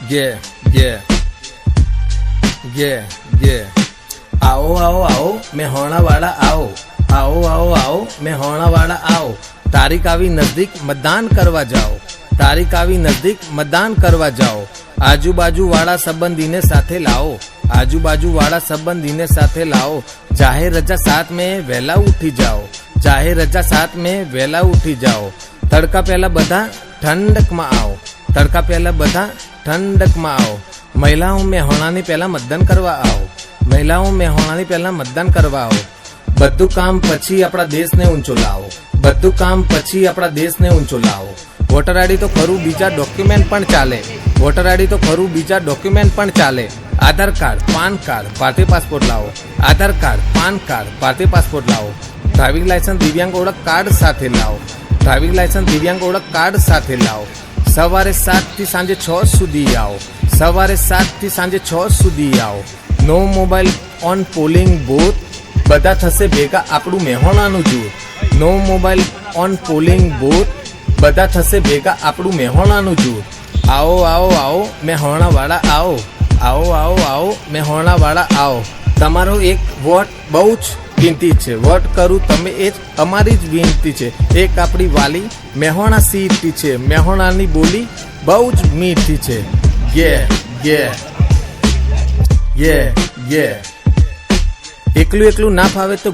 Yeah, yeah, yeah, yeah. आओ आओ आओ મેહોણા વાળા આવો, आओ आओ आओ મેહોણા વાળા આવો. તારીખ આવી નજદીક મતદાન કરવા જાઓ, તારીખ આવી નજદીક મતદાન કરવા જાઓ. આજુબાજુ વાળા સંબંધીને સાથે લાવો, આજુબાજુ વાળા સંબંધીને સાથે લાવો. જાહેર રજા 7 મે વહેલા ઉઠી જાઓ, જાહેર રજા 7 મે વહેલા ઉઠી જાઓ. તડકા પહેલા બધા ઠંડકમાં આવો, તડકા પહેલા બધા ઠંડકમાં આવો. મહિલાઓ મેહોણાની પહેલા મતદાન કરવા આવો, મહિલાઓ મેહોણાની પહેલા મતદાન કરવા આવો. બધું કામ પછી આપણા દેશને ઊંચો લાવો, બધું કામ પછી આપણા દેશને ઊંચો લાવો. વોટર આઈડી તો ખરું, બીજા ડોક્યુમેન્ટ પણ ચાલે, વોટર આઈડી તો ખરું, બીજા ડોક્યુમેન્ટ પણ ચાલે. આધાર કાર્ડ, પાન કાર્ડ, ભારતીય પાસપોર્ટ લાવો, આધાર કાર્ડ, પાન કાર્ડ, ભારતીય પાસપોર્ટ લાવો. ડ્રાઇવિંગ લાયસન્સ, દિવ્યાંગ ઓળખ કાર્ડ સાથે લાવો, ડ્રાઇવિંગ લાયસન્સ, દિવ્યાંગ ઓળખ કાર્ડ સાથે લાવો. સવારે 7 થી સાંજે 6 સુધી આવો, સવારે 7 થી સાંજે 6 સુધી આવો. નો મોબાઈલ ઓન પોલિંગ બૂથ, બધા થશે ભેગા આપણું મેહોણાનું જૂથ. નો મોબાઈલ ઓન પોલિંગ બૂથ, બધા થશે ભેગા આપણું મેહોણાનું જૂથ. આવો આવો આવો મેહોણા વાળા આવો, આવો આવો આવો મેહોણા વાળા આવો. તમારો એક વોટ બહુ જ કિંમતી છે, વોટ કરું તમે એ જ અમારી જ વિનંતી છે. એક આપણી વાલી મેહોણા સીટથી છે, મેહોણાની બોલી બહુ જ મીઠી છે. યે યે યે યે. એકલું એકલું ના ફાવે તો